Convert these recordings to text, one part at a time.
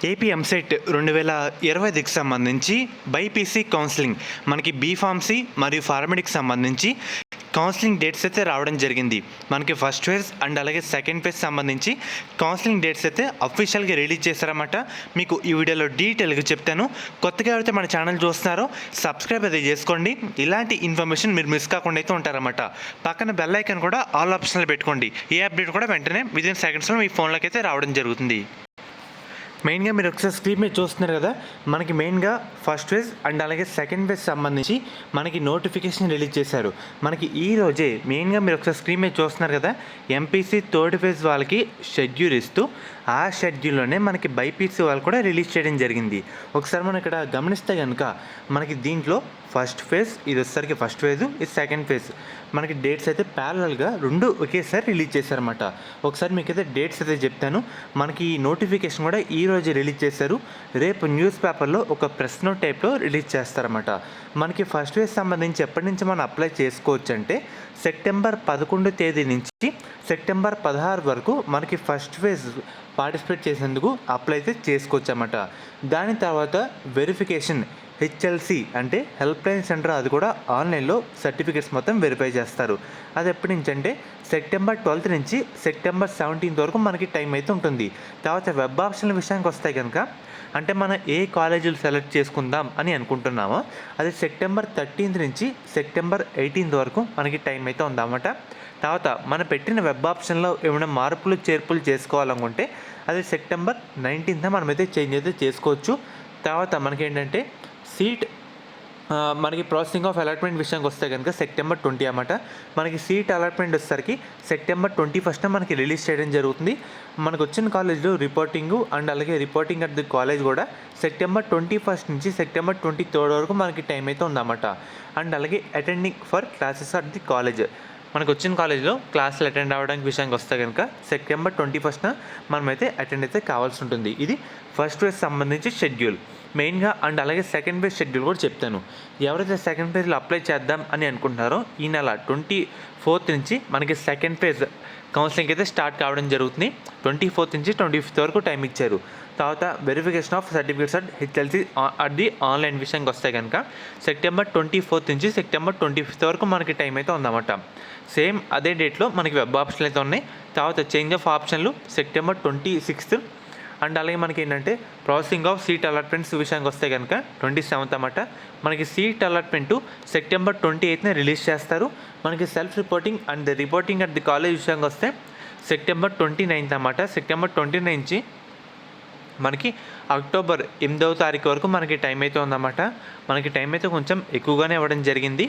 AP EAMCET 2025కి సంబంధించి BiPC counselling మనకి B Pharmacy మరియు ఫార్మడికి సంబంధించి కౌన్సిలింగ్ డేట్స్ అయితే రావడం జరిగింది. మనకి ఫస్ట్ ఫేజ్ అండ్ అలాగే సెకండ్ ఫేజ్ సంబంధించి కౌన్సిలింగ్ డేట్స్ అయితే అఫీషియల్గా రిలీజ్ చేశారన్నమాట. మీకు ఈ వీడియోలో డీటెయిల్గా చెప్తాను. కొత్తగా ఎవరైతే మన ఛానల్ చూస్తున్నారో సబ్స్క్రైబ్ అయితే చేసుకోండి. ఇలాంటి ఇన్ఫర్మేషన్ మీరు మిస్ కాకుండా అయితే ఉంటారన్నమాట. పక్కన బెల్ ఐకాన్ కూడా ఆల్ ఆప్షన్లో పెట్టుకోండి. ఏ అప్డేట్ కూడా వెంటనే విదిన్ సెకండ్స్లో మీ ఫోన్లోకి అయితే రావడం జరుగుతుంది. మెయిన్గా మీరు ఒకసారి స్క్రీన్ మీద చూస్తున్నారు కదా, మనకి మెయిన్గా ఫస్ట్ ఫేజ్ అండ్ అలాగే సెకండ్ ఫేజ్ సంబంధించి మనకి నోటిఫికేషన్ రిలీజ్ చేశారు. మనకి ఈ రోజే మెయిన్గా మీరు ఒకసారి స్క్రీన్ మీద చూస్తున్నారు కదా, ఎంపీసీ థర్డ్ ఫేజ్ వాళ్ళకి షెడ్యూల్ ఇస్తూ ఆ షెడ్యూల్లోనే మనకి బైపీసీ వాళ్ళు కూడా రిలీజ్ చేయడం జరిగింది. ఒకసారి మనం ఇక్కడ గమనిస్తే కనుక మనకి దీంట్లో ఫస్ట్ ఫేజ్ ఇది వచ్చేసరికి ఫస్ట్ ఫేజ్, ఇది సెకండ్ ఫేజ్, మనకి డేట్స్ అయితే ప్యారలల్గా రెండు ఒకేసారి రిలీజ్ చేశారన్నమాట. ఒకసారి మీకైతే డేట్స్ అయితే చెప్తాను. మనకి ఈ నోటిఫికేషన్ కూడా ఈ రోజు రిలీజ్ చేశారు. రేపు న్యూస్ పేపర్లో ఒక ప్రెస్ నోట్ టైప్లో రిలీజ్ చేస్తారన్నమాట. మనకి ఫస్ట్ ఫేజ్ సంబంధించి ఎప్పటి నుంచి మనం అప్లై చేసుకోవచ్చు అంటే సెప్టెంబర్ 11 తేదీ నుంచి సెప్టెంబర్ 16 వరకు మనకి ఫస్ట్ ఫేజ్ పార్టిసిపేట్ చేసేందుకు అప్లై అయితే చేసుకోవచ్చు అన్నమాట. దాని తర్వాత వెరిఫికేషన్ హెచ్ఎల్సి అంటే హెల్ప్ లైన్ సెంటర్, అది కూడా ఆన్లైన్లో సర్టిఫికేట్స్ మొత్తం వెరిఫై చేస్తారు. అది ఎప్పటి నుంచి అంటే సెప్టెంబర్ 12 నుంచి సెప్టెంబర్ 17 వరకు మనకి టైం అయితే ఉంటుంది. తర్వాత వెబ్ ఆప్షన్ల విషయానికి వస్తే కనుక అంటే మనం ఏ కాలేజీలు సెలెక్ట్ చేసుకుందాం అని అనుకుంటున్నామో అది సెప్టెంబర్ 13 నుంచి సెప్టెంబర్ 18 వరకు మనకి టైం అయితే ఉందన్నమాట. తర్వాత మనం పెట్టిన వెబ్ ఆప్షన్లో ఏమైనా మార్పులు చేర్పులు చేసుకోవాలనుకుంటే అది సెప్టెంబర్ 19th మనమైతే చేంజ్ అయితే చేసుకోవచ్చు. తర్వాత మనకేంటంటే సీట్ మనకి ప్రాసెసింగ్ ఆఫ్ అలాట్మెంట్ విషయానికి వస్తే కనుక సెప్టెంబర్ 20 అన్నమాట. మనకి సీట్ అలాట్మెంట్ వచ్చేసరికి సెప్టెంబర్ 21 మనకి రిలీజ్ చేయడం జరుగుతుంది. మనకు వచ్చిన కాలేజ్లో రిపోర్టింగు అండ్ అలాగే రిపోర్టింగ్ అట్ ది కాలేజ్ కూడా సెప్టెంబర్ 21 నుంచి సెప్టెంబర్ 23 వరకు మనకి టైం అయితే ఉందన్నమాట. అండ్ అలాగే attending for classes at the college, మనకు వచ్చిన కాలేజ్లో క్లాసులు అటెండ్ అవ్వడానికి విషయానికి వస్తే కనుక సెప్టెంబర్ 21 మనమైతే అటెండ్ అయితే కావాల్సి ఉంటుంది. ఇది ఫస్ట్ ఫేజ్ సంబంధించి షెడ్యూల్ మెయిన్గా. అండ్ అలాగే సెకండ్ ఫేజ్ షెడ్యూల్ కూడా చెప్తాను. ఎవరైతే సెకండ్ ఫేజ్లో అప్లై చేద్దాం అని అనుకుంటున్నారో ఈ నెల 24 నుంచి మనకి సెకండ్ ఫేజ్ కౌన్సిలింగ్ అయితే స్టార్ట్ కావడం జరుగుతుంది. 24 నుంచి 25 వరకు టైం ఇచ్చారు. తర్వాత verification of certificates at HLC at the online విషయానికి వస్తే కనుక సెప్టెంబర్ 24 నుంచి సెప్టెంబర్ 25 వరకు మనకి టైం అయితే ఉందన్నమాట. సేమ్ అదే డేట్లో మనకి వెబ్ ఆప్షన్లు అయితే ఉన్నాయి. తర్వాత చేంజ్ ఆఫ్ ఆప్షన్లు సెప్టెంబర్ 26 అండ్ అలాగే మనకి ఏంటంటే ప్రాసెసింగ్ ఆఫ్ సీట్ అలాట్మెంట్స్ విషయానికి వస్తే కనుక 27 అన్నమాట. మనకి సీట్ అలాట్మెంటు సెప్టెంబర్ 28న రిలీజ్ చేస్తారు. మనకి self reporting and reporting at the college విషయానికి వస్తే సెప్టెంబర్ 29 అన్నమాట. సెప్టెంబర్ 29 నుంచి మనకి అక్టోబర్ 8వ తారీఖు వరకు మనకి టైం అయితే ఉందన్నమాట. మనకి టైం అయితే కొంచెం ఎక్కువగానే ఇవ్వడం జరిగింది.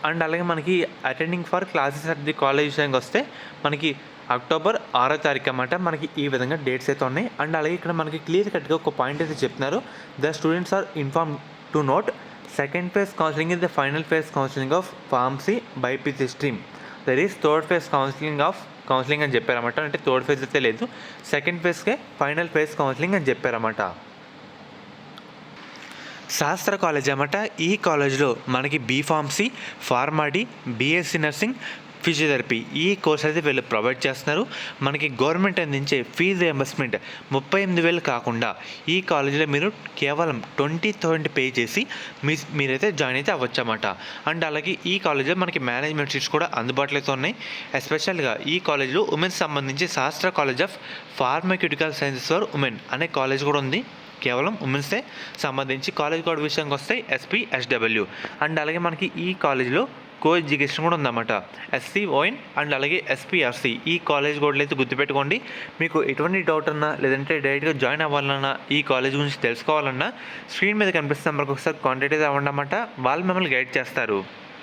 అండ్ అలాగే మనకి attending for classes at the college విషయానికి వస్తే మనకి అక్టోబర్ 6వ తారీఖు అన్నమాట. మనకి ఈ విధంగా డేట్స్ అయితే ఉన్నాయి. అండ్ అలాగే ఇక్కడ మనకి క్లియర్ కట్గా ఒక పాయింట్ అయితే చెప్తున్నారు. The students are inform to note second phase counselling is the final phase counselling of pharmacy BiPC stream. That is third phase counselling అని చెప్పారన్నమాట. అంటే థర్డ్ ఫేజ్ అయితే లేదు, సెకండ్ ఫేజ్కే ఫైనల్ ఫేజ్ కౌన్సిలింగ్ అని చెప్పారన్నమాట. శాస్త్ర కాలేజ్ అన్నమాట. ఈ కాలేజ్లో మనకి B pharmacy, pharm D, BSc nursing, physiotherapy ఈ కోర్స్ అయితే వీళ్ళు ప్రొవైడ్ చేస్తున్నారు. మనకి గవర్నమెంట్ అందించే ఫీజు రియంబర్స్మెంట్ 38,000 కాకుండా ఈ కాలేజీలో మీరు కేవలం 20,000 పే చేసి మీరైతే జాయిన్ అయితే అవ్వచ్చు అన్నమాట. అండ్ అలాగే ఈ కాలేజీలో మనకి మేనేజ్మెంట్ సీట్స్ కూడా అందుబాటులో అయితే ఉన్నాయి. ఎస్పెషల్గా ఈ కాలేజ్లో ఉమెన్స్ సంబంధించి శాస్త్ర college of pharmaceutical sciences for women అనే కాలేజ్ కూడా ఉంది. కేవలం ఉమెన్సే సంబంధించి. కాలేజ్ కోడ్ విషయానికి వస్తే SPSW. అండ్ అలాగే మనకి ఈ కాలేజీలో కో ఎడ్యుకేషన్ కూడా ఉందన్నమాట. SCON అండ్ అలాగే SPRC ఈ కాలేజ్ కోడ్లు అయితే గుర్తుపెట్టుకోండి. మీకు ఎటువంటి డౌట్ ఉన్నా లేదంటే డైరెక్ట్గా జాయిన్ అవ్వాలన్నా ఈ కాలేజ్ గురించి తెలుసుకోవాలన్నా స్క్రీన్ మీద కనిపిస్తున్న నెంబర్కి ఒకసారి కాంటాక్ట్ అయితే అవ్వండి అన్నమాట. వాళ్ళు మిమ్మల్ని గైడ్ చేస్తారు.